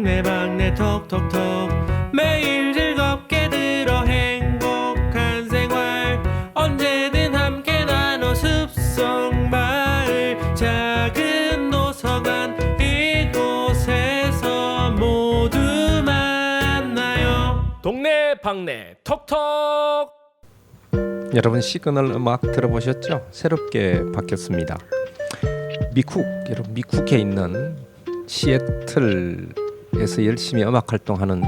동네방네 톡톡톡 매일 즐겁게 들어 행복한 생활 언제든 함께 나눠 숲속마을 작은 도서관 이곳에서 모두 만나요. 동네방네 톡톡. 여러분 시그널 음악 들어보셨죠? 새롭게 바뀌었습니다. 여러분 미국에 있는 시애틀에서 열심히 음악 활동하는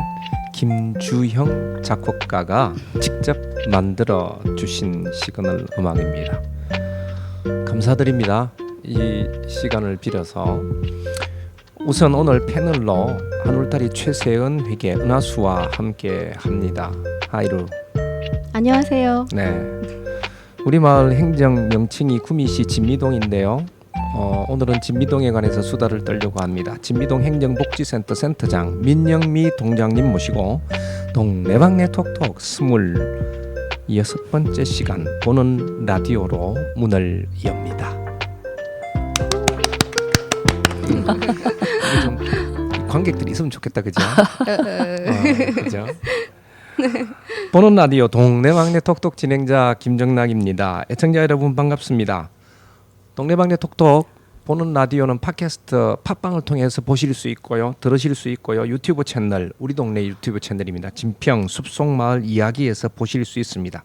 김주형 작곡가가 직접 만들어 주신 시그널 음악입니다. 감사드립니다. 이 시간을 빌어서 우선 오늘 패널로 한울다리 최세은 회계 은하수와 함께 합니다. 하이루. 안녕하세요. 네, 우리 마을 행정 명칭이 구미시 진미동인데요. 오늘은 진미동에 관해서 수다를 떨려고 합니다. 진미동 행정복지센터 센터장 민영미 동장님 모시고 동네방네 톡톡 26번째 시간 보는 라디오로 문을 엽니다. 좀 관객들이 있으면 좋겠다, 그죠? 그죠? 보는 라디오 동네방네 톡톡 진행자 김정락입니다. 애청자 여러분 반갑습니다. 동네방네 톡톡 보는 라디오는 팟캐스트 팟빵을 통해서 보실 수 있고요, 들으실 수 있고요. 유튜브 채널 우리 동네 유튜브 채널입니다. 진평 숲속마을 이야기에서 보실 수 있습니다.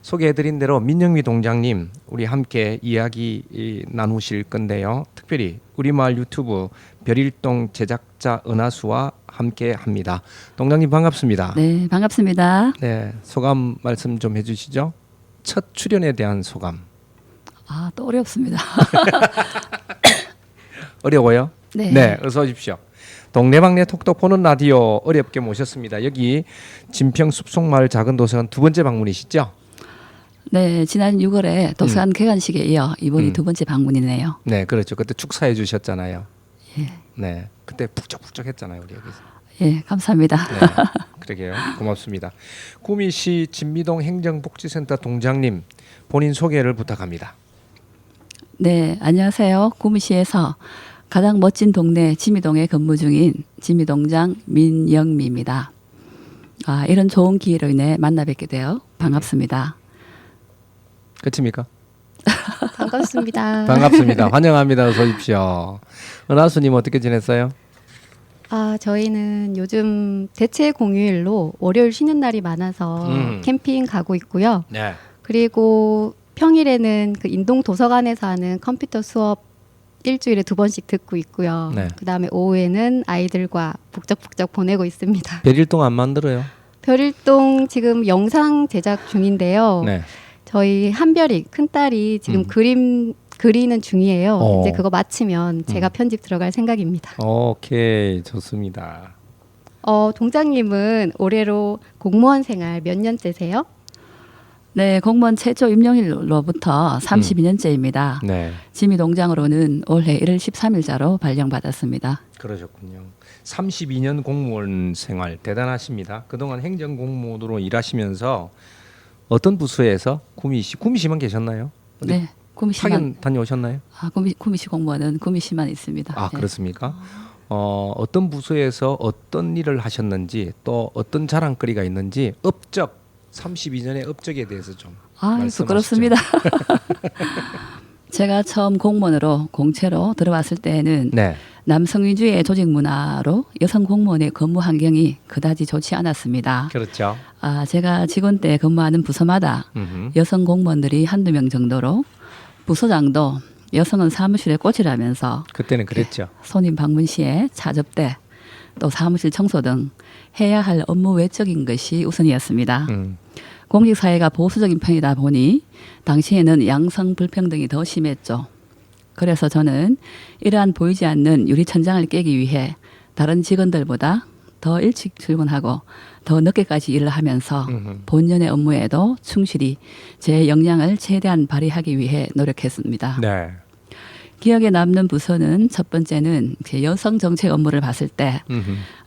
소개해드린 대로 민영미 동장님 우리 함께 이야기 나누실 건데요. 특별히 우리 마을 유튜브 별일동 제작자 은하수와 함께 합니다. 동장님 반갑습니다. 네, 반갑습니다. 네, 소감 말씀 좀 해주시죠. 첫 출연에 대한 소감. 또 어렵습니다. 어려워요? 네. 어서 오십시오. 동네방네 톡톡 보는 라디오 어렵게 모셨습니다. 여기 진평 숲속마을 작은 도서관 두 번째 방문이시죠? 네, 지난 6월에 도서관 개관식에 이어 이번이 두 번째 방문이네요. 네, 그렇죠. 그때 축사해 주셨잖아요. 예, 네, 그때 북적북적했잖아요, 우리 여기서. 예, 감사합니다. 네, 그러게요. 고맙습니다. 구미시 진미동 행정복지센터 동장님 본인 소개를 부탁합니다. 네, 안녕하세요. 구미시에서 가장 멋진 동네 진미동에 근무 중인 진미동장 민영미입니다. 이런 좋은 기회로 인해 만나 뵙게 되어 반갑습니다. 끝입니까? 반갑습니다. 반갑습니다. 환영합니다. 어서 오십시오. 은하수님 어떻게 지냈어요? 저희는 요즘 대체 공휴일로 월요일 쉬는 날이 많아서 캠핑 가고 있고요. 네. 그리고 평일에는 그 인동 도서관에서 하는 컴퓨터 수업 일주일에 2번씩 듣고 있고요. 네. 그다음에 오후에는 아이들과 북적북적 보내고 있습니다. 별일동 안 만들어요? 별일동 지금 영상 제작 중인데요. 네. 저희 한별이 큰딸이 지금 그리는 중이에요. 이제 그거 마치면 제가 편집 들어갈 생각입니다. 오케이, 좋습니다. 동장님은 올해로 공무원 생활 몇 년째세요? 네, 공무원 최초 임용일로부터 32년째입니다. 네, 진미동장으로는 올해 1월 13일자로 발령받았습니다. 그러셨군요. 32년 공무원 생활 대단하십니다. 그동안 행정공무원으로 일하시면서 어떤 부서에서 구미시만 계셨나요? 어디 네, 구미시만. 파견 다녀오셨나요? 구미시 공무원은 구미시만 있습니다. 네. 그렇습니까? 어떤 부서에서 어떤 일을 하셨는지 또 어떤 자랑거리가 있는지 32년의 업적에 대해서 좀 말씀하시죠. 부끄럽습니다. 제가 처음 공무원으로 공채로 들어왔을 때에는 네. 남성 위주의 조직 문화로 여성 공무원의 근무 환경이 그다지 좋지 않았습니다. 그렇죠. 제가 직원 때 근무하는 부서마다 여성 공무원들이 한두 명 정도로 부서장도 여성은 사무실에 꽃이라면서 그때는 그랬죠. 손님 방문 시에 차 접대 또 사무실 청소 등 해야 할 업무 외적인 것이 우선이었습니다. 공직사회가 보수적인 편이다 보니 당시에는 양성 불평등이 더 심했죠. 그래서 저는 이러한 보이지 않는 유리천장을 깨기 위해 다른 직원들보다 더 일찍 출근하고 더 늦게까지 일을 하면서 본연의 업무에도 충실히 제 역량을 최대한 발휘하기 위해 노력했습니다. 네. 기억에 남는 부서는 첫 번째는 여성 정책 업무를 봤을 때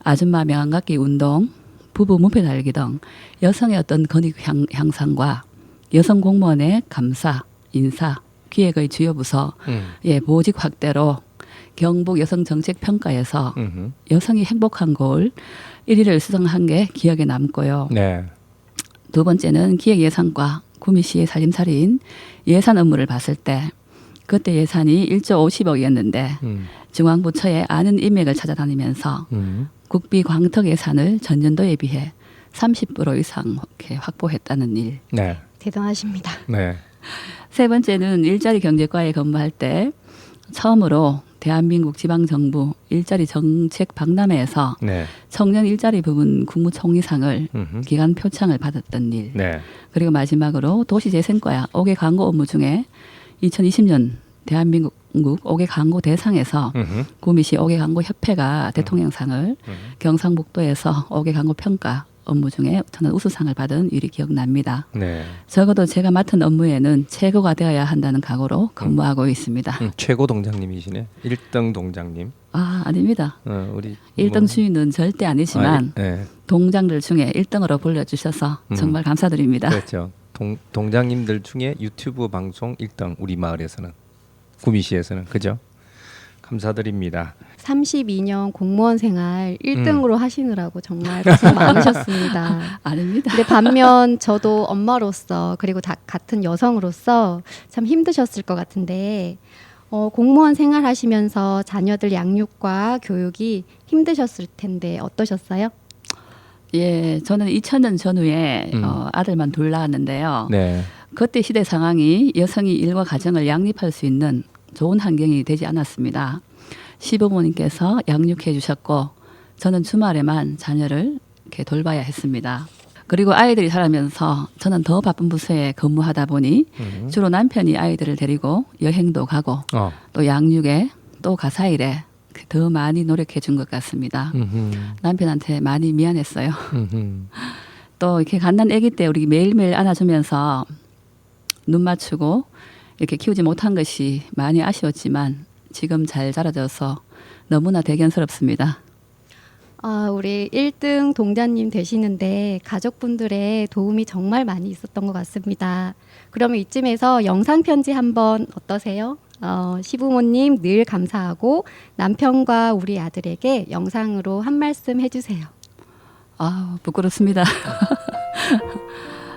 아줌마 명함갖기 운동, 부부 문패 달기 등 여성의 어떤 권익 향상과 여성 공무원의 감사, 인사, 기획의 주요 부서, 보직 확대로 경북 여성정책평가에서 음흠. 여성이 행복한 거울 1위를 수상한 게 기억에 남고요. 네. 두 번째는 기획예산과 구미시의 살림살이인 예산 업무를 봤을 때 그때 예산이 1조 50억이었는데 중앙부처의 아는 인맥을 찾아다니면서 국비 광턱 예산을 전년도에 비해 30% 이상 이렇게 확보했다는 일. 네. 대단하십니다. 네. 세 번째는 일자리 경제과에 근무할 때 처음으로 대한민국 지방정부 일자리 정책 박람회에서 네. 청년 일자리 부분 국무총리상을 음흠. 기관 표창을 받았던 일. 네. 그리고 마지막으로 도시재생과야 5개 광고 업무 중에 2020년 대한민국 5개 광고 대상에서 음흠. 구미시 5개 광고 협회가 대통령상을 경상북도에서 5개 광고 평가 업무 중에 저는 우수상을 받은 일이 기억납니다. 네. 적어도 제가 맡은 업무에는 최고가 되어야 한다는 각오로 근무하고 있습니다. 최고 동장님이시네. 1등 동장님. 아, 아닙니다. 우리 1등 주인은 절대 아니지만 네. 동장들 중에 1등으로 불러주셔서 정말 감사드립니다. 그렇죠. 동장님들 중에 유튜브 방송 1등 우리 마을에서는 구미시에서는 그죠? 감사드립니다. 32년 공무원 생활 1등으로 하시느라고 정말 고생 많으셨습니다. 아닙니다. 근데 반면 저도 엄마로서 그리고 같은 여성으로서 참 힘드셨을 것 같은데 공무원 생활하시면서 자녀들 양육과 교육이 힘드셨을 텐데 어떠셨어요? 예, 저는 2000년 전후에 아들만 둘 낳았는데요. 네. 그때 시대 상황이 여성이 일과 가정을 양립할 수 있는 좋은 환경이 되지 않았습니다. 시부모님께서 양육해 주셨고 저는 주말에만 자녀를 이렇게 돌봐야 했습니다. 그리고 아이들이 자라면서 저는 더 바쁜 부서에 근무하다 보니 주로 남편이 아이들을 데리고 여행도 가고 또 양육에 또 가사일에 더 많이 노력해 준 것 같습니다. 남편한테 많이 미안했어요. 또 이렇게 갓난 아기 때 우리 매일매일 안아주면서 눈 맞추고 이렇게 키우지 못한 것이 많이 아쉬웠지만 지금 잘 자라져서 너무나 대견스럽습니다. 우리 1등 동자님 되시는데 가족분들의 도움이 정말 많이 있었던 것 같습니다. 그러면 이쯤에서 영상 편지 한번 어떠세요? 시부모님 늘 감사하고 남편과 우리 아들에게 영상으로 한 말씀 해주세요. 아, 부끄럽습니다.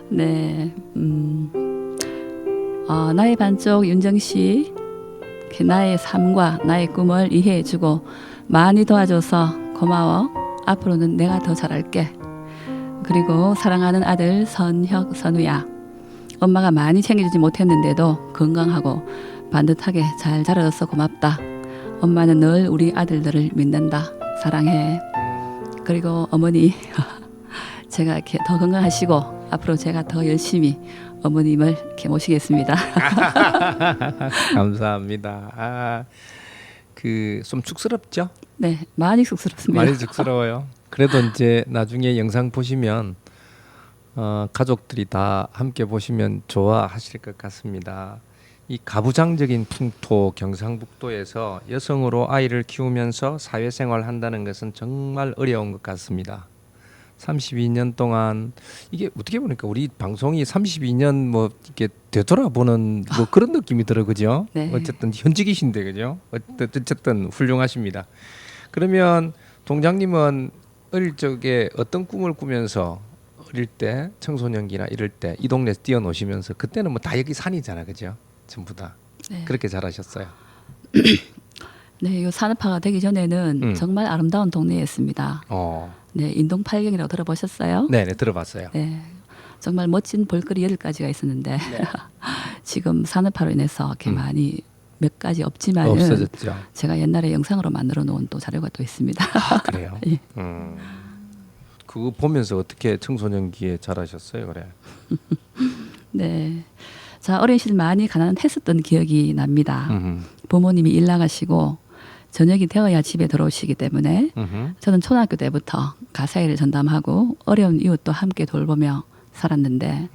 네, 나의 반쪽 윤정 씨, 나의 삶과 나의 꿈을 이해해주고 많이 도와줘서 고마워. 앞으로는 내가 더 잘할게. 그리고 사랑하는 아들 선혁, 선우야. 엄마가 많이 챙겨주지 못했는데도 건강하고 반듯하게 잘 자라줘서 고맙다. 엄마는 늘 우리 아들들을 믿는다. 사랑해. 그리고 어머니, 제가 이렇게 더 건강하시고 앞으로 제가 더 열심히 어머님을 이렇게 모시겠습니다. 감사합니다. 좀 쑥스럽죠? 네, 많이 쑥스럽습니다. 많이 쑥스러워요. 그래도 이제 나중에 영상 보시면 가족들이 다 함께 보시면 좋아하실 것 같습니다. 이 가부장적인 풍토 경상북도에서 여성으로 아이를 키우면서 사회생활을 한다는 것은 정말 어려운 것 같습니다. 32년 동안 이게 어떻게 보니까 우리 방송이 32년 뭐 이렇게 되돌아보는 뭐 그런 느낌이 들어 그죠? 네. 어쨌든 현직이신데 그죠? 어쨌든 훌륭하십니다. 그러면 동장님은 어릴 적에 어떤 꿈을 꾸면서 어릴 때 청소년기나 이럴 때 이 동네에서 뛰어노시면서 그때는 뭐 다 여기 산이잖아 그죠? 전부 다 네. 그렇게 잘하셨어요. 네, 이 산업화가 되기 전에는 정말 아름다운 동네였습니다. 네, 인동팔경이라고 들어보셨어요? 네, 들어봤어요. 네, 정말 멋진 볼거리 8가지가 있었는데 지금 산업화로 인해서 이렇게 많이 몇 가지 없지만 없어졌죠. 제가 옛날에 영상으로 만들어 놓은 또 자료가 또 있습니다. 그래요? 예. 그거 보면서 어떻게 청소년기에 잘하셨어요, 그래? 네, 자 어린 시절 많이 가난했었던 기억이 납니다. 부모님이 일 나가시고 저녁이 되어야 집에 들어오시기 때문에 저는 초등학교 때부터 가사일을 전담하고 어려운 이웃도 함께 돌보며 살았는데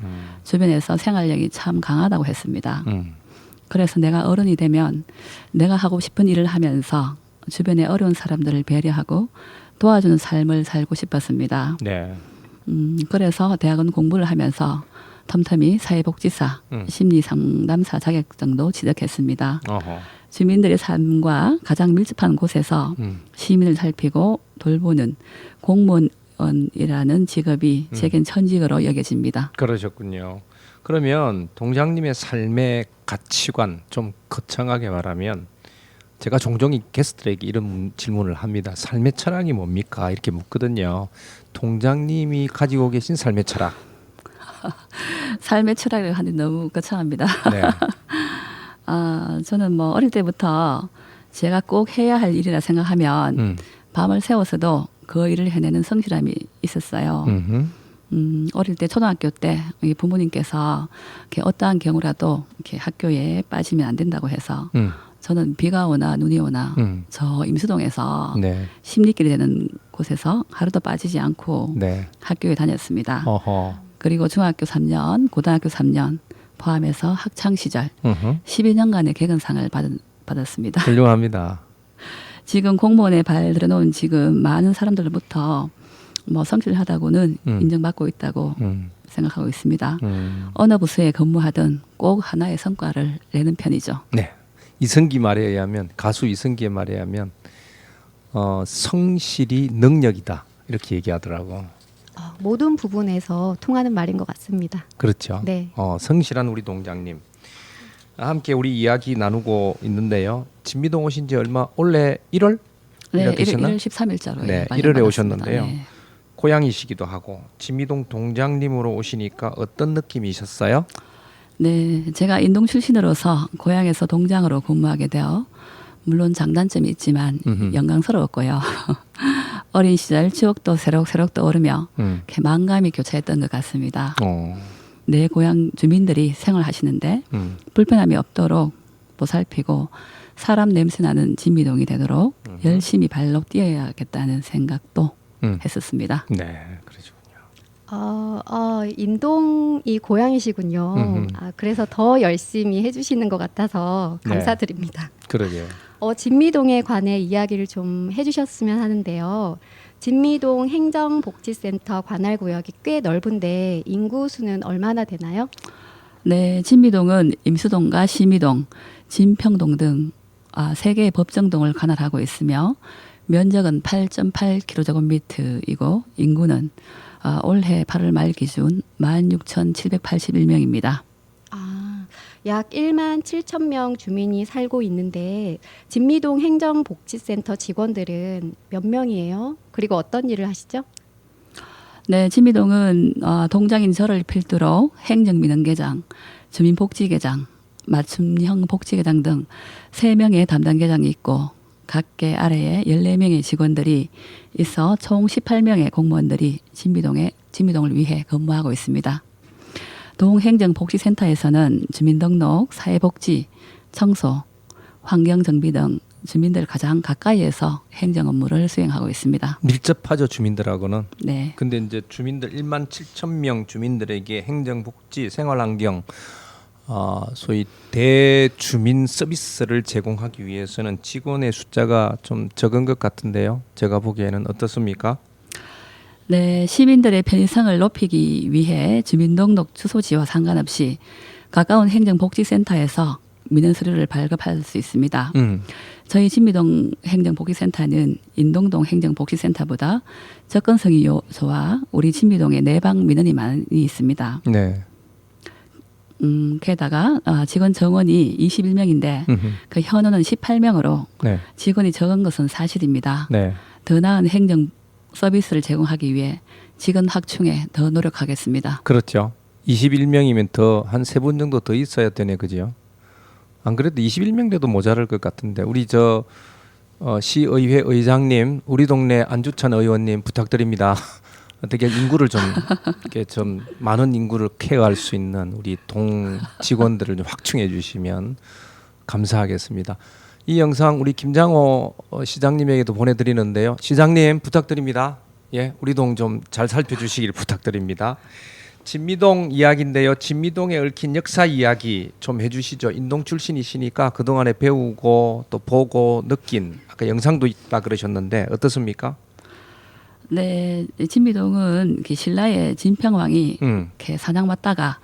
주변에서 생활력이 참 강하다고 했습니다. 그래서 내가 어른이 되면 내가 하고 싶은 일을 하면서 주변의 어려운 사람들을 배려하고 도와주는 삶을 살고 싶었습니다. 네. 그래서 대학원 공부를 하면서 텀텀이 사회복지사, 심리상담사 자격증도 취득했습니다. 어허. 주민들의 삶과 가장 밀접한 곳에서 시민을 살피고 돌보는 공무원이라는 직업이 제겐 천직으로 여겨집니다. 그러셨군요. 그러면 동장님의 삶의 가치관 좀 거창하게 말하면 제가 종종 이 게스트들에게 이런 질문을 합니다. 삶의 철학이 뭡니까? 이렇게 묻거든요. 동장님이 가지고 계신 삶의 철학. 삶의 철학을 하니 너무 거창합니다. 네. 저는 뭐 어릴 때부터 제가 꼭 해야 할 일이라 생각하면 밤을 새워서도 그 일을 해내는 성실함이 있었어요. 어릴 때 초등학교 때 이 부모님께서 이렇게 어떠한 경우라도 이렇게 학교에 빠지면 안 된다고 해서 저는 비가 오나 눈이 오나 저 임수동에서 네. 십리길이 되는 곳에서 하루도 빠지지 않고 네. 학교에 다녔습니다. 어허. 그리고 중학교 3년, 고등학교 3년 포함해서 학창 시절 12년간의 개근상을 받았습니다. 훌륭합니다. 지금 공무원에 발 들어놓은 지금 많은 사람들로부터 뭐 성실하다고는 인정받고 있다고 생각하고 있습니다. 어느 부서에 근무하든 꼭 하나의 성과를 내는 편이죠. 네. 이승기 말에 의하면 가수 이승기의 말에 의하면 성실이 능력이다 이렇게 얘기하더라고. 모든 부분에서 통하는 말인 것 같습니다. 그렇죠. 네. 성실한 우리 동장님 함께 우리 이야기 나누고 있는데요. 진미동 오신 지 얼마 올해 1월 네, 이렇게 1월 13일자로 네, 1월에 오셨는데요. 고향이시기도 하고 진미동 동장님으로 오시니까 어떤 느낌이셨어요? 네, 제가 인동 출신으로서 고향에서 동장으로 근무하게 되어 물론 장단점이 있지만 영광스러웠고요. 어린 시절 추억도 새록새록 떠오르며 이렇게 만감이 교차했던 것 같습니다. 내 고향 주민들이 생활하시는데 불편함이 없도록 보살피고 사람 냄새나는 진미동이 되도록 열심히 발로 뛰어야겠다는 생각도 했었습니다. 네, 그러시군요. 인동이 고향이시군요. 그래서 더 열심히 해주시는 것 같아서 네. 감사드립니다. 그러게요. 진미동에 관해 이야기를 좀 해주셨으면 하는데요. 진미동 행정복지센터 관할구역이 꽤 넓은데 인구 수는 얼마나 되나요? 네, 진미동은 임수동과 시미동, 진평동 등 3개의 법정동을 관할하고 있으며 면적은 8.8km제곱미터이고 인구는 올해 8월 말 기준 16,781명입니다. 약 1만 7천 명 주민이 살고 있는데 진미동 행정복지센터 직원들은 몇 명이에요? 그리고 어떤 일을 하시죠? 네, 진미동은 동장인 저를 필두로 행정민원계장, 주민복지계장, 맞춤형 복지계장 등 3명의 담당 계장이 있고 각계 아래에 14명의 직원들이 있어 총 18명의 공무원들이 진미동을 위해 근무하고 있습니다. 동행정복지센터에서는 주민등록, 사회복지, 청소, 환경정비 등 주민들 가장 가까이에서 행정 업무를 수행하고 있습니다. 밀접하죠, 주민들하고는. 네. 근데 이제 주민들 1만 7천 명 주민들에게 행정복지, 생활환경 소위 대주민 서비스를 제공하기 위해서는 직원의 숫자가 좀 적은 것 같은데요. 제가 보기에는 어떻습니까? 네, 시민들의 편의성을 높이기 위해 주민등록 주소지와 상관없이 가까운 행정복지센터에서 민원 서류를 발급할 수 있습니다. 저희 진미동 행정복지센터는 인동동 행정복지센터보다 접근성이 좋아 우리 진미동에 내방 민원이 많이 있습니다. 네. 게다가 직원 정원이 21명인데 그 현원은 18명으로 네. 직원이 적은 것은 사실입니다. 네. 더 나은 행정 서비스를 제공하기 위해 직원 확충에 더 노력하겠습니다. 그렇죠. 21명이면 더 한 3분 정도 더 있어야 되네, 그죠? 안 그래도 21명 돼도 모자랄 것 같은데 우리 시의회 의장님, 우리 동네 안주찬 의원님 부탁드립니다. 어떻게 인구를 좀 이렇게 좀 많은 인구를 케어할 수 있는 우리 동 직원들을 좀 확충해 주시면 감사하겠습니다. 이 영상 우리 김장호 시장님에게도 보내드리는데요. 시장님 부탁드립니다. 예, 우리 동 좀 잘 살펴주시길 부탁드립니다. 진미동 이야기인데요. 진미동에 얽힌 역사 이야기 좀 해주시죠. 인동 출신이시니까 그동안에 배우고 또 보고 느낀 아까 영상도 있다 그러셨는데 어떻습니까? 네, 진미동은 신라의 진평왕이 이렇게 사냥 왔다가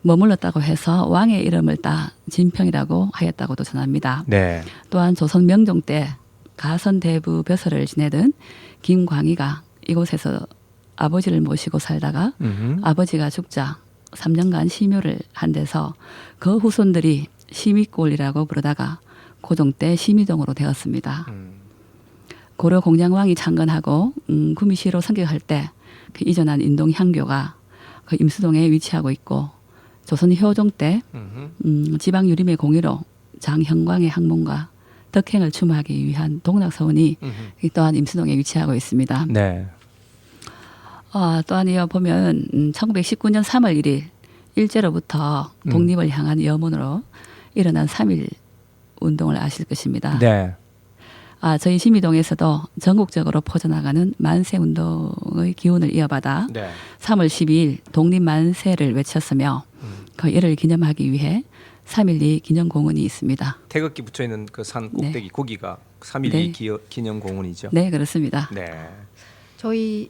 머물렀다고 해서 왕의 이름을 따 진평이라고 하였다고도 전합니다. 네. 또한 조선 명종 때 가선대부 벼슬을 지내던 김광희가 이곳에서 아버지를 모시고 살다가 아버지가 죽자 3년간 심효를 한 데서 그 후손들이 심의골이라고 부르다가 고종 때 심의동으로 되었습니다. 고려 공장왕이 창건하고 구미시로 승격할 때 그 이전한 인동 향교가 그 임수동에 위치하고 있고 조선 효종 때 지방 유림의 공의로 장형광의 학문과 덕행을 추모하기 위한 동락서원이 또한 임수동에 위치하고 있습니다. 네. 또한 이어 보면 1919년 3월 1일 일제로부터 독립을 향한 염원으로 일어난 3.1 운동을 아실 것입니다. 네. 저희 심의동에서도 전국적으로 퍼져나가는 만세운동의 기운을 이어받아 네. 3월 12일 독립만세를 외쳤으며 그 일을 기념하기 위해 3.12 기념공원이 있습니다. 태극기 붙여 있는 그 산 꼭대기 거기가 3.12 네. 기념 공원이죠. 네, 그렇습니다. 네. 저희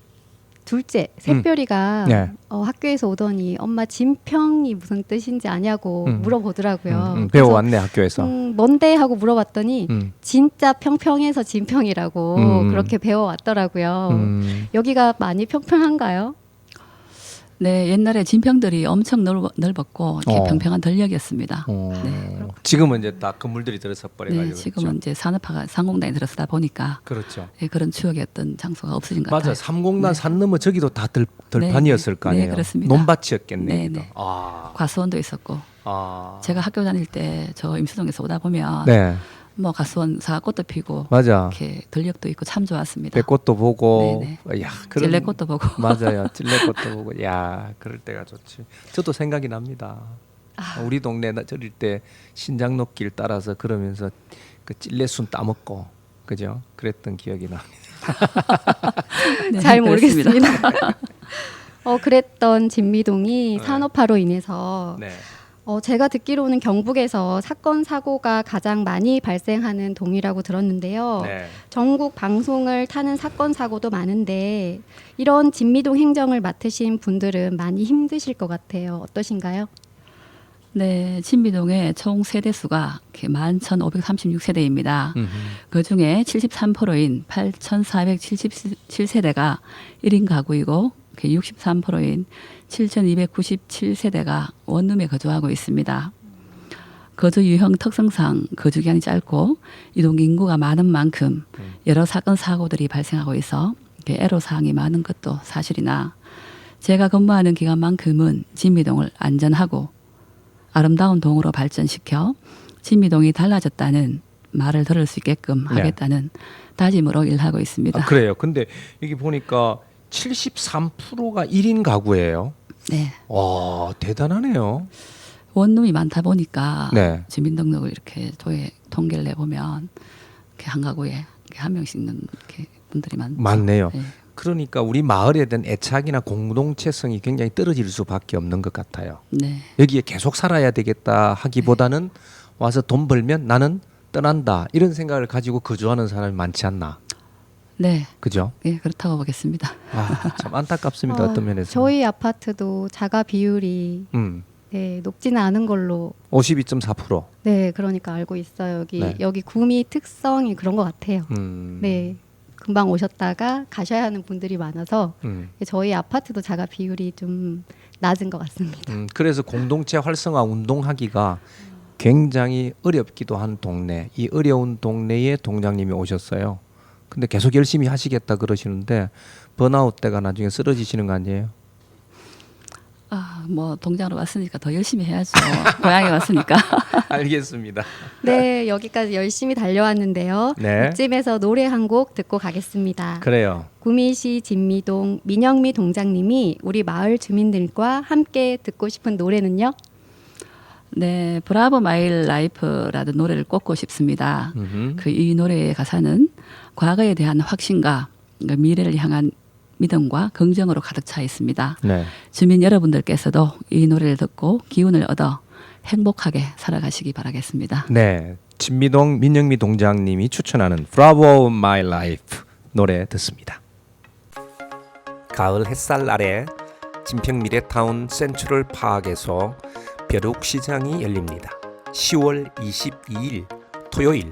둘째 샛별이가 네. 학교에서 오더니 엄마 진평이 무슨 뜻인지 아냐고 물어보더라고요. 배워왔네 학교에서. 뭔데 하고 물어봤더니 진짜 평평해서 진평이라고 그렇게 배워왔더라고요. 여기가 많이 평평한가요? 네, 옛날에 진평들이 엄청 넓었고 이렇게 평평한 전역이었습니다. 네. 지금은 이제 다 건물들이 들어서 버려가지고. 네, 지금은 이제 산업화가 상공단에 들어서다 보니까 그렇죠. 네, 그런 추억이었던 장소가 없어진 것 맞아. 같아요. 삼공단 네. 산 넘어 저기도 다 들판이었을 거 아니에요. 네, 그렇습니다. 논밭이었겠네. 네, 여기도. 네. 아. 과수원도 있었고 제가 학교 다닐 때 저 임수동에서 오다 보면 네. 뭐 과수원 사과꽃도 피고 맞아. 이렇게 들녘도 있고 참 좋았습니다. 배꽃도 보고. 네네. 야, 그런 찔레꽃도 보고. 맞아요. 찔레꽃도 보고. 야, 그럴 때가 좋지. 저도 생각이 납니다. 우리 동네 저릴 때 신장로길 따라서 그러면서 그 찔레순 따먹고 그죠? 그랬던 기억이 납니다. 네, 잘 그렇습니다. 모르겠습니다. 그랬던 진미동이 산업화로 인해서 네. 제가 듣기로는 경북에서 사건 사고가 가장 많이 발생하는 동이라고 들었는데요. 네. 전국 방송을 타는 사건 사고도 많은데 이런 진미동 행정을 맡으신 분들은 많이 힘드실 것 같아요. 어떠신가요? 네, 진미동의 총 세대수가 11,536세대입니다. 그 중에 73%인 8,477세대가 1인 가구이고 63%인 7,297세대가 원룸에 거주하고 있습니다. 거주 유형 특성상 거주 기간이 짧고 이동 인구가 많은 만큼 여러 사건 사고들이 발생하고 있어 애로사항이 많은 것도 사실이나 제가 근무하는 기간만큼은 진미동을 안전하고 아름다운 동으로 발전시켜 진미동이 달라졌다는 말을 들을 수 있게끔 하겠다는 다짐으로 일하고 있습니다. 그래요. 근데 여기 보니까 73%가 1인 가구예요. 네. 와, 대단하네요. 원룸이 많다 보니까 네. 주민등록을 이렇게 도에 통계를 내보면 이렇게 한 가구에 이렇게 한 명씩 있는 이렇게 분들이 많네요. 네. 그러니까 우리 마을에 대한 애착이나 공동체성이 굉장히 떨어질 수밖에 없는 것 같아요. 네. 여기에 계속 살아야 되겠다 하기보다는 와서 돈 벌면 나는 떠난다 이런 생각을 가지고 거주하는 사람이 많지 않나. 네. 그죠? 예, 그렇다고 보겠습니다. 참 안타깝습니다. 어떤 면에서. 저희 아파트도 자가 비율이 높지는 않은 걸로 52.4%. 네, 그러니까 알고 있어요. 여기 구미 특성이 그런 것 같아요. 네, 금방 오셨다가 가셔야 하는 분들이 많아서 저희 아파트도 자가 비율이 좀 낮은 것 같습니다. 그래서 공동체 활성화 운동하기가 굉장히 어렵기도 한 동네. 이 어려운 동네에 동장님이 오셨어요. 근데 계속 열심히 하시겠다 그러시는데 번아웃 때가 나중에 쓰러지시는 거 아니에요? 뭐 동장으로 왔으니까 더 열심히 해야죠. 고향에 왔으니까. 알겠습니다. 네, 여기까지 열심히 달려왔는데요. 네. 이쯤에서 노래 한 곡 듣고 가겠습니다. 그래요. 구미시 진미동 민영미 동장님이 우리 마을 주민들과 함께 듣고 싶은 노래는요? 네, 브라보 마일 라이프라는 노래를 꼽고 싶습니다. 이 노래의 가사는 과거에 대한 확신과 미래를 향한 믿음과 긍정으로 가득 차 있습니다. 네. 주민 여러분들께서도 이 노래를 듣고 기운을 얻어 행복하게 살아가시기 바라겠습니다. 네, 진미동 민영미 동장님이 추천하는 Bravo My Life 노래 듣습니다. 가을 햇살 아래 진평 미래타운 센츄럴 파악에서 벼룩시장이 열립니다. 10월 22일 토요일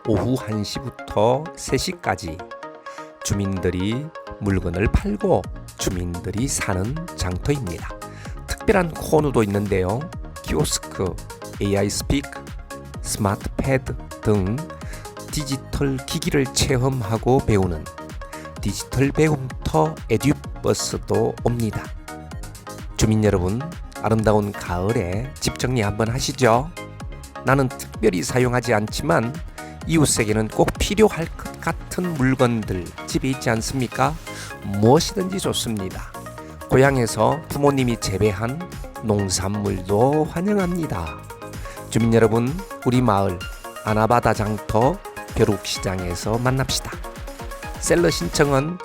오후 1시부터 3시까지 주민들이 물건을 팔고 주민들이 사는 장터입니다. 특별한 코너도 있는데요. 키오스크, AI 스피크, 스마트 패드 등 디지털 기기를 체험하고 배우는 디지털 배움터 에듀버스도 옵니다. 주민 여러분, 아름다운 가을에 집 정리 한번 하시죠. 나는 특별히 사용하지 않지만 이웃에게는 꼭 필요할 것 같은 물건들 집에 있지 않습니까? 무엇이든지 좋습니다. 고향에서 부모님이 재배한 농산물도 환영합니다. 주민 여러분, 우리 마을 아나바다 장터 벼룩시장에서 만납시다. 셀러 신청은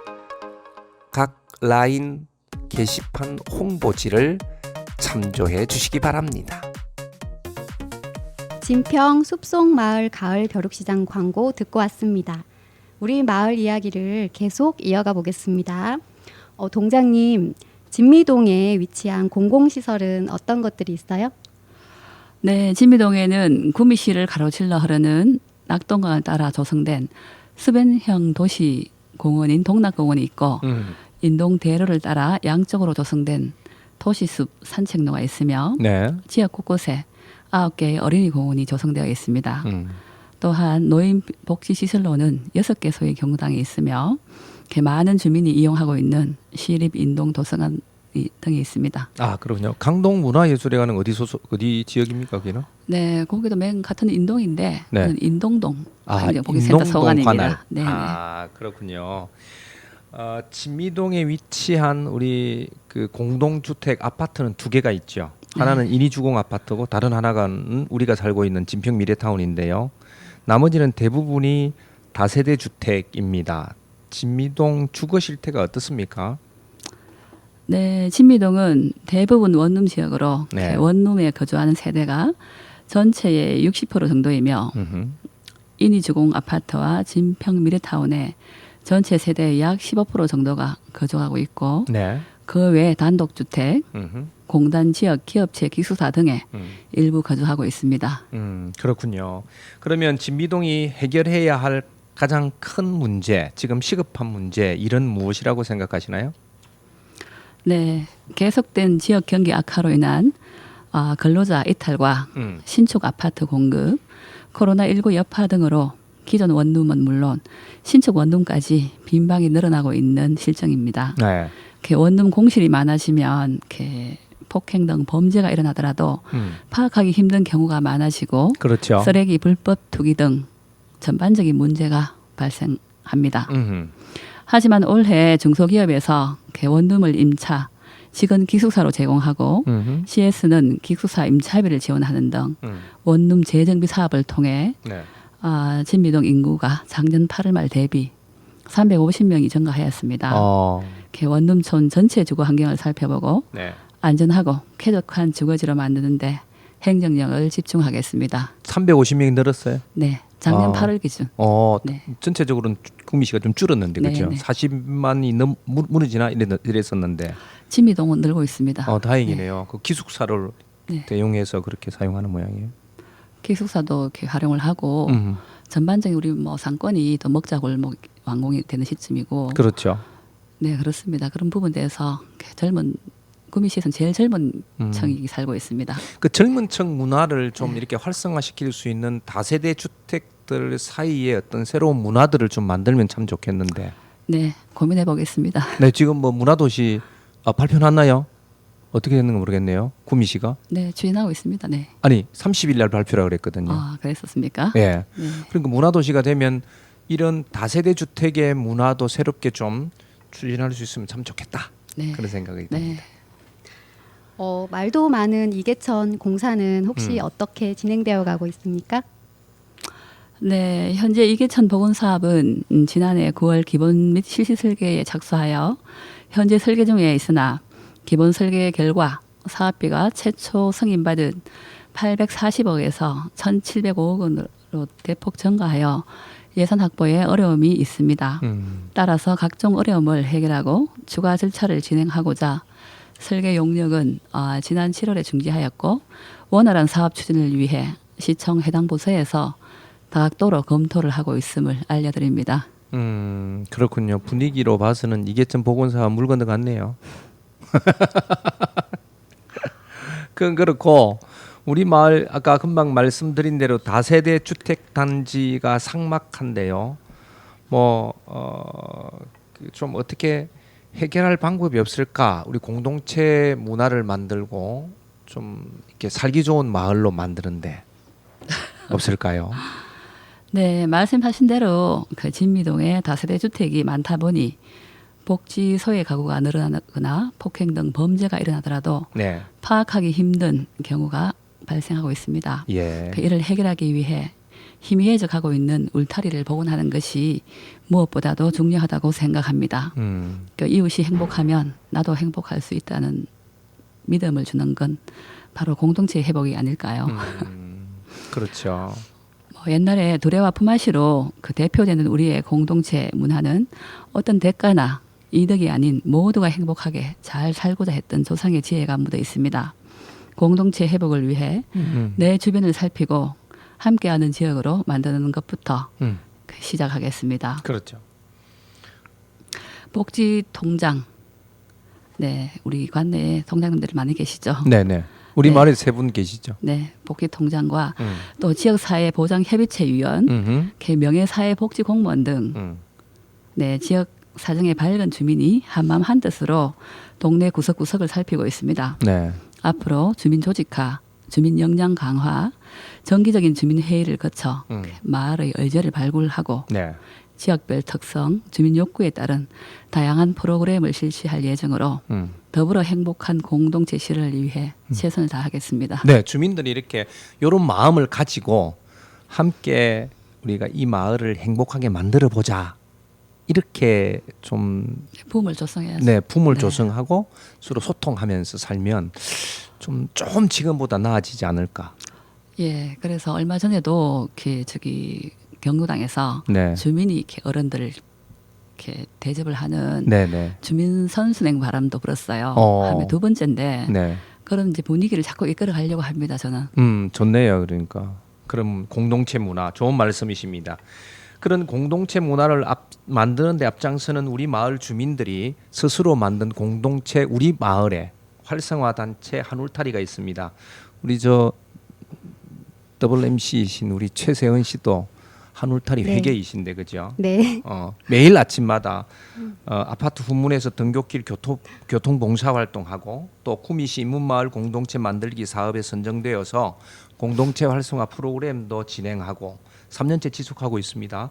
각 라인 게시판 홍보지를 참조해 주시기 바랍니다. 진평 숲속마을 가을 벼룩시장 광고 듣고 왔습니다. 우리 마을 이야기를 계속 이어가 보겠습니다. 동장님, 진미동에 위치한 공공시설은 어떤 것들이 있어요? 네, 진미동에는 구미시를 가로질러 흐르는 낙동강을 따라 조성된 수변형 도시 공원인 동락공원이 있고 인동 대로를 따라 양쪽으로 조성된 도시숲 산책로가 있으며 네. 지역 곳곳에 9개의 어린이 공원이 조성되어 있습니다. 또한 노인 복지 시설로는 6개 소의 경당이 있으며 이렇게 많은 주민이 이용하고 있는 시립 인동 도서관 등이 있습니다. 아, 그렇군요. 강동 문화예술회관은 어디 지역입니까, 거기는? 네, 거기도 맨 같은 인동인데 네. 그건 인동동 아, 복지센터 인동동 소관입니다. 관할. 네, 아, 그렇군요. 진미동에 위치한 우리 그 공동주택 아파트는 2개가 있죠. 하나는 인이주공 아파트고 다른 하나는 우리가 살고 있는 진평 미래타운인데요. 나머지는 대부분이 다세대 주택입니다. 진미동 주거 실태가 어떻습니까? 네, 진미동은 대부분 원룸 지역으로 네. 원룸에 거주하는 세대가 전체의 60% 정도이며 인이주공 아파트와 진평 미래타운에 전체 세대의 약 15% 정도가 거주하고 있고 네. 그 외 단독주택, 공단 지역 기업체 기숙사 등에 일부 거주하고 있습니다. 그렇군요. 그러면 진미동이 해결해야 할 가장 큰 문제, 지금 시급한 문제, 이런 무엇이라고 생각하시나요? 네, 계속된 지역 경기 악화로 인한 근로자 이탈과 신축 아파트 공급, 코로나19 여파 등으로 기존 원룸은 물론 신축 원룸까지 빈방이 늘어나고 있는 실정입니다. 네. 이렇게 원룸 공실이 많아지면 이렇게 폭행 등 범죄가 일어나더라도 파악하기 힘든 경우가 많아지고 그렇죠. 쓰레기 불법 투기 등 전반적인 문제가 발생합니다. 하지만 올해 중소기업에서 이렇게 원룸을 임차, 직원 기숙사로 제공하고 CS는 기숙사 임차비를 지원하는 등 원룸 재정비 사업을 통해 네. 진미동 인구가 작년 8월 말 대비 350명이 증가하였습니다. 이렇게 원룸촌 전체 주거 환경을 살펴보고 네. 안전하고 쾌적한 주거지로 만드는데 행정력을 집중하겠습니다. 350명이 늘었어요. 네, 작년 8월 기준. 네. 전체적으로는 구미시가 좀 줄었는데 그렇죠. 네. 40만이 무너지나 이랬었는데. 진미동은 늘고 있습니다. 다행이네요. 그 기숙사를 네. 대용해서 그렇게 사용하는 모양이에요. 기숙사도 이렇게 활용을 하고 전반적인 우리 뭐 상권이 또 먹자골목 완공이 되는 시점이고. 그렇죠. 네, 그렇습니다. 그런 부분에 대해서 젊은 구미시에서는 제일 젊은 층이 살고 있습니다. 그 젊은 층 문화를 좀 이렇게 활성화시킬 수 있는 다세대 주택들 사이에 어떤 새로운 문화들을 좀 만들면 참 좋겠는데. 네, 고민해 보겠습니다. 네, 지금 뭐 문화도시 발표났나요? 어떻게 됐는지 모르겠네요. 구미시가. 네, 추진하고 있습니다. 네. 아니 30일 날 발표라 그랬거든요. 그랬었습니까? 예. 네. 그러니까 문화도시가 되면 이런 다세대 주택의 문화도 새롭게 좀 추진할 수 있으면 참 좋겠다. 네. 그런 생각이 네. 듭니다. 말도 많은 이계천 공사는 혹시 어떻게 진행되어 가고 있습니까? 네, 현재 이계천 복원 사업은 지난해 9월 기본 및 실시 설계에 착수하여 현재 설계 중에 있으나 기본 설계 결과 사업비가 최초 승인받은 840억에서 1,705억 원으로 대폭 증가하여 예산 확보에 어려움이 있습니다. 따라서 각종 어려움을 해결하고 추가 절차를 진행하고자 설계 용역은 지난 7월에 중지하였고 원활한 사업 추진을 위해 시청 해당 부서에서 다각도로 검토를 하고 있음을 알려드립니다. 그렇군요. 분위기로 봐서는 이게좀 보건사와 물 건너갔네요. 그건 그렇고 우리 마을 아까 금방 말씀드린 대로 다세대 주택 단지가 삭막한데요. 좀 어떻게 해결할 방법이 없을까? 우리 공동체 문화를 만들고 좀 이렇게 살기 좋은 마을로 만드는데 없을까요? 네, 말씀하신 대로 그 진미동에 다세대 주택이 많다 보니 복지 소외 가구가 늘어나거나 폭행 등 범죄가 일어나더라도 네. 파악하기 힘든 경우가 발생하고 있습니다. 예. 이를 해결하기 위해 희미해져 가고 있는 울타리를 복원하는 것이 무엇보다도 중요하다고 생각합니다. 그 이웃이 행복하면 나도 행복할 수 있다는 믿음을 주는 건 바로 공동체 회복이 아닐까요? 그렇죠. 옛날에 두레와 품앗이로 그 대표되는 우리의 공동체 문화는 어떤 대가나 이득이 아닌 모두가 행복하게 잘 살고자 했던 조상의 지혜가 묻어 있습니다. 공동체 회복을 위해 내 주변을 살피고 함께하는 지역으로 만드는 것부터 시작하겠습니다. 그렇죠. 복지 통장, 네, 우리 관내에 통장님들이 많이 계시죠. 네네. 우리 네. 마을에 3분 계시죠. 네, 복지 통장과 또 지역사회보장협의체 위원, 명예사회복지공무원 등 네, 지역 사정의 밝은 주민이 한마음 한뜻으로 동네 구석구석을 살피고 있습니다. 네. 앞으로 주민 조직화, 주민 역량 강화, 정기적인 주민 회의를 거쳐 마을의 의제를 발굴하고 네. 지역별 특성, 주민 욕구에 따른 다양한 프로그램을 실시할 예정으로 더불어 행복한 공동체 실현을 위해 최선을 다하겠습니다. 네, 주민들이 이렇게 이런 마음을 가지고 함께 우리가 이 마을을 행복하게 만들어 보자. 이렇게 좀 붐을 조성해야죠. 네, 품을 네. 조성하고 서로 소통하면서 살면 좀 지금보다 나아지지 않을까. 예, 그래서 얼마 전에도 경로당에서 네. 주민이 이렇게 어른들을 이렇게 대접을 하는 네네. 주민 선순행 바람도 불었어요. 하면 두 번째인데 네. 그런 이제 분위기를 자꾸 이끌어 가려고 합니다. 저는. 좋네요. 그러니까 그럼 공동체 문화 좋은 말씀이십니다. 그런 공동체 문화를 만드는 데 앞장서는 우리 마을 주민들이 스스로 만든 공동체 우리 마을에 활성화 단체 한울타리가 있습니다. 우리 더블 MC이신 우리 최세은 씨도 한울타리 네. 회계이신데 그죠? 네. 매일 아침마다 아파트 후문에서 등굣길 교통 봉사 활동하고 또 구미시 인문마을 공동체 만들기 사업에 선정되어서 공동체 활성화 프로그램도 진행하고 3년째 지속하고 있습니다.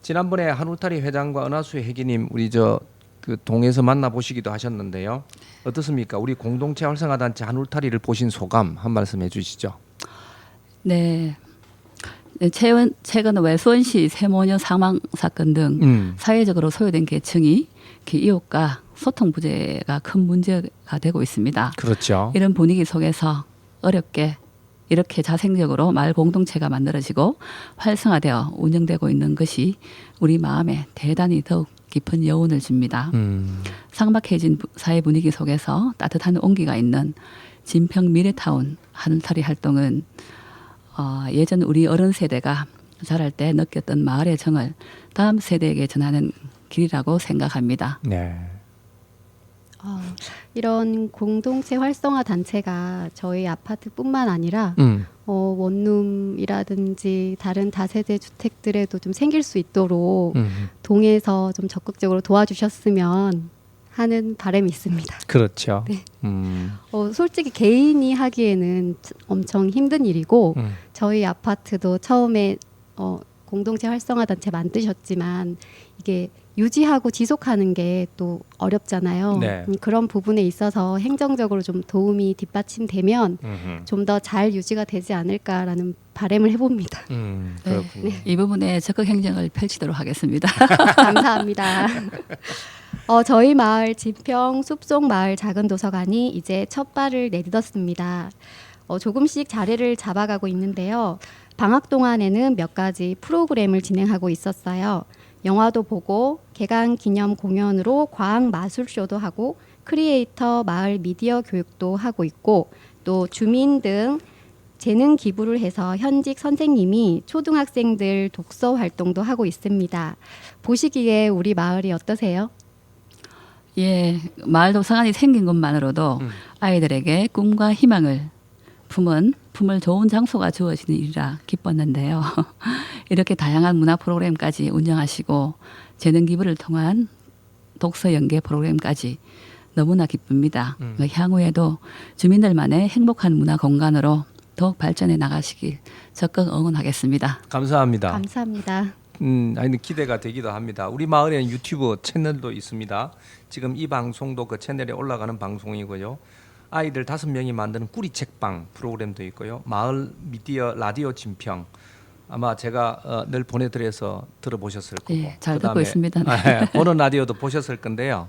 지난번에 한울타리 회장과 은하수 회계님 우리 그 동에서 만나 보시기도 하셨는데요. 어떻습니까? 우리 공동체 활성화 단체 한울타리를 보신 소감 한 말씀 해주시죠. 네. 최근 수원시 세모녀 사망 사건 등 사회적으로 소외된 계층이 이웃과 소통 부재가 큰 문제가 되고 있습니다. 그렇죠. 이런 분위기 속에서 어렵게 이렇게 자생적으로 마을 공동체가 만들어지고 활성화되어 운영되고 있는 것이 우리 마음에 대단히 더욱 깊은 여운을 줍니다. 삭막해진 사회 분위기 속에서 따뜻한 온기가 있는 진평 미래타운 한울타리 활동은 예전 우리 어른 세대가 자랄 때 느꼈던 마을의 정을 다음 세대에게 전하는 길이라고 생각합니다. 네. 이런 공동체 활성화 단체가 저희 아파트뿐만 아니라 원룸이라든지 다른 다세대 주택들에도 좀 생길 수 있도록 동에서 좀 적극적으로 도와주셨으면 하는 바람이 있습니다. 그렇죠. 네. 음. 솔직히 개인이 하기에는 엄청 힘든 일이고 저희 아파트도 처음에 공동체 활성화 단체 만드셨지만 이게 유지하고 지속하는 게 또 어렵잖아요. 네. 그런 부분에 있어서 행정적으로 좀 도움이 뒷받침되면 좀 더 잘 유지가 되지 않을까라는 바람을 해봅니다. 그렇군요. 이 부분에 적극 행정을 펼치도록 하겠습니다. 감사합니다. 저희 마을 진평 숲속 마을 작은 도서관이 이제 첫 발을 내딛었습니다. 조금씩 자리를 잡아가고 있는데요. 방학 동안에는 몇 가지 프로그램을 진행하고 있었어요. 영화도 보고 개강 기념 공연으로 과학 마술쇼도 하고 크리에이터 마을 미디어 교육도 하고 있고 또 주민 등 재능 기부를 해서 현직 선생님이 초등학생들 독서 활동도 하고 있습니다. 보시기에 우리 마을이 어떠세요? 예, 마을 도서관이 생긴 것만으로도 아이들에게 꿈과 희망을 품을 좋은 장소가 주어지는 일이라 기뻤는데요. 이렇게 다양한 문화 프로그램까지 운영하시고 재능 기부를 통한 독서 연계 프로그램까지 너무나 기쁩니다. 향후에도 주민들만의 행복한 문화 공간으로 더욱 발전해 나가시길 적극 응원하겠습니다. 감사합니다. 감사합니다. 아니 기대가 되기도 합니다. 우리 마을에는 유튜브 채널도 있습니다. 지금 이 방송도 그 채널에 올라가는 방송이고요. 아이들 5명이 만드는 꾸리 책방 프로그램도 있고요. 마을 미디어 라디오 진평 아마 제가 늘 보내드려서 들어보셨을 거고. 예, 잘 듣고 그다음에, 있습니다. 보는 라디오도 보셨을 건데요.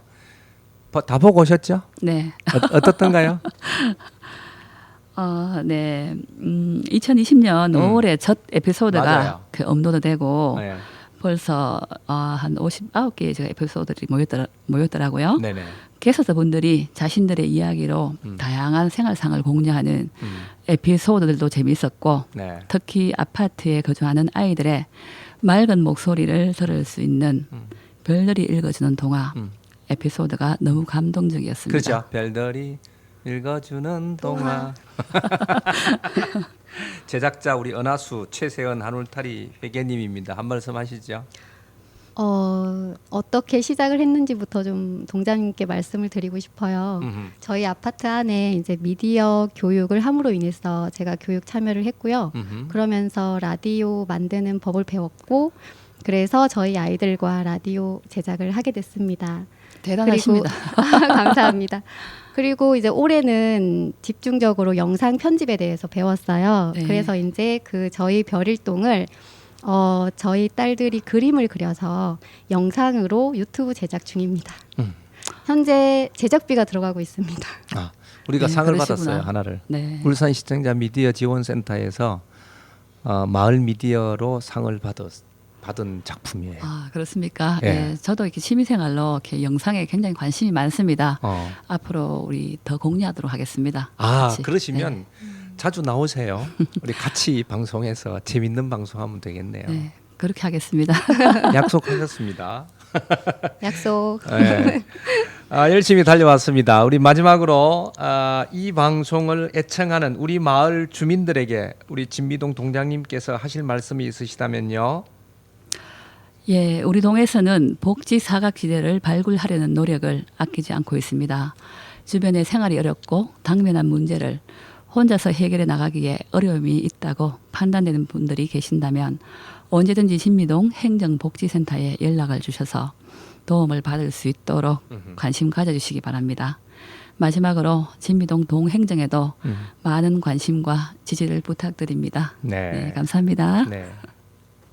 다 보고 오셨죠? 네. 어떻던가요? 네. 2020년 5월에 첫 에피소드가 맞아요. 그 업로드되고 네. 벌써 한 59개의 제가 에피소드들이 모였더라고요. 네네. 게스트분들이 자신들의 이야기로 다양한 생활상을 공유하는 에피소드들도 재미있었고 네. 특히 아파트에 거주하는 아이들의 맑은 목소리를 들을 수 있는 별들이 읽어주는 동화 에피소드가 너무 감동적이었습니다. 그렇죠. 별들이 읽어주는 동화. 제작자 우리 은하수 최세은 한울타리 회계님입니다. 한 말씀 하시죠. 어떻게 시작을 했는지부터 좀 동장님께 말씀을 드리고 싶어요. 저희 아파트 안에 이제 미디어 교육을 함으로 인해서 제가 교육 참여를 했고요. 그러면서 라디오 만드는 법을 배웠고 그래서 저희 아이들과 라디오 제작을 하게 됐습니다. 대단하십니다. 그리고, 감사합니다. 그리고 이제 올해는 집중적으로 영상 편집에 대해서 배웠어요. 네. 그래서 이제 그 저희 별일동을 저희 딸들이 그림을 그려서 영상으로 유튜브 제작 중입니다. 현재 제작비가 들어가고 있습니다. 우리가 네, 상을 그러시구나. 받았어요. 하나를. 네. 울산 시청자 미디어 지원센터에서 마을 미디어로 상을 받은 작품이에요. 그렇습니까? 예. 네, 저도 이렇게 취미생활로 이렇게 영상에 굉장히 관심이 많습니다. 앞으로 우리 더 공유하도록 하겠습니다. 같이. 그러시면 네. 자주 나오세요. 우리 같이 방송해서 재밌는 방송하면 되겠네요. 네, 그렇게 하겠습니다. 약속하셨습니다. 약속. 네. 열심히 달려왔습니다. 우리 마지막으로 이 방송을 애청하는 우리 마을 주민들에게 우리 진미동 동장님께서 하실 말씀이 있으시다면요. 예, 우리 동에서는 복지 사각지대를 발굴하려는 노력을 아끼지 않고 있습니다. 주변의 생활이 어렵고 당면한 문제를 혼자서 해결해 나가기에 어려움이 있다고 판단되는 분들이 계신다면 언제든지 진미동 행정복지센터에 연락을 주셔서 도움을 받을 수 있도록 관심 가져주시기 바랍니다. 마지막으로 진미동 동행정에도 많은 관심과 지지를 부탁드립니다. 네, 감사합니다. 네.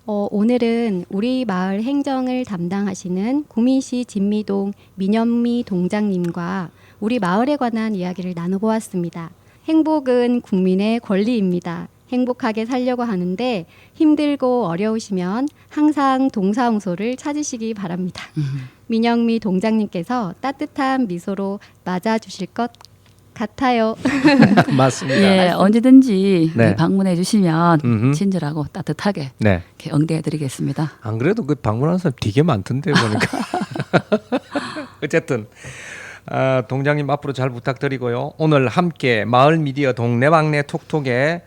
오늘은 우리 마을 행정을 담당하시는 구민시 진미동 민현미 동장님과 우리 마을에 관한 이야기를 나눠보았습니다. 행복은 국민의 권리입니다. 행복하게 살려고 하는데 힘들고 어려우시면 항상 동사무소를 찾으시기 바랍니다. 민영미 동장님께서 따뜻한 미소로 맞아주실 것 같아요. 맞습니다. 예, 언제든지 네. 방문해 주시면 음흠. 친절하고 따뜻하게 네. 이렇게 응대해 드리겠습니다. 안 그래도 그 방문하는 사람 되게 많던데 보니까. 어쨌든 동장님 앞으로 잘 부탁드리고요. 오늘 함께 마을 미디어 동네방네 톡톡에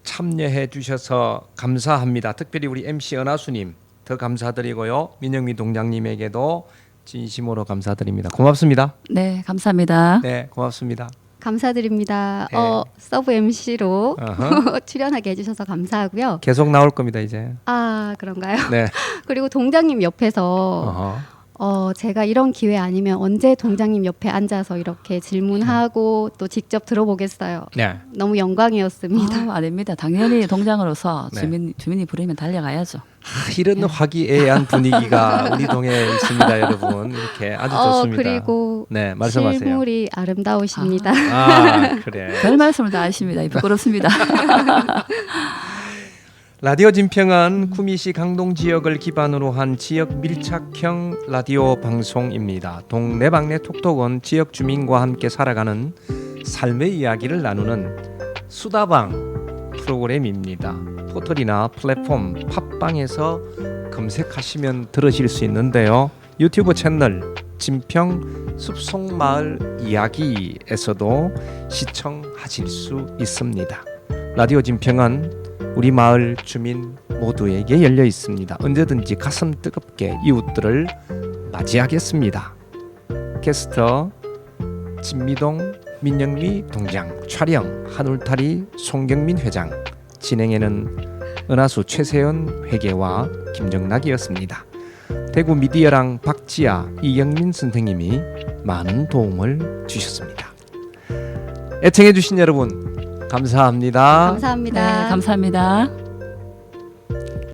참여해 주셔서 감사합니다. 특별히 우리 MC 은하수님 더 감사드리고요. 민영미 동장님에게도 진심으로 감사드립니다. 고맙습니다. 네, 감사합니다. 네, 고맙습니다. 감사드립니다. 네. 서브 MC로 어허. 출연하게 해주셔서 감사하고요. 계속 나올 겁니다 이제. 그런가요? 네. 그리고 동장님 옆에서 어허. 제가 이런 기회 아니면 언제 동장님 옆에 앉아서 이렇게 질문하고 또 직접 들어보겠어요. 네. 너무 영광이었습니다. 아닙니다. 당연히 동장으로서 네. 주민이 부르면 달려가야죠. 이런 화기애애한 분위기가 우리 동에 있습니다, 여러분. 이렇게 아주 좋습니다. 그리고 네, 말씀하세요. 실물이 아름다우십니다. 그래. 별 말씀을 다 하십니다. 부끄럽습니다. 라디오 진평은 구미시 강동 지역을 기반으로 한 지역 밀착형 라디오 방송입니다. 동네방네 톡톡은 지역 주민과 함께 살아가는 삶의 이야기를 나누는 수다방 프로그램입니다. 포털이나 플랫폼 팟빵에서 검색하시면 들으실 수 있는데요. 유튜브 채널 진평 숲속마을 이야기에서도 시청하실 수 있습니다. 라디오 진평은 우리 마을 주민 모두에게 열려 있습니다. 언제든지 가슴 뜨겁게 이웃들을 맞이하겠습니다. 게스트 진미동 민영미 동장, 촬영 한울타리 송경민 회장, 진행에는 은하수 최세연 회계와 김정락이었습니다. 대구 미디어랑 박지아, 이영민 선생님이 많은 도움을 주셨습니다. 애청해 주신 여러분 감사합니다. 감사합니다. 네, 감사합니다.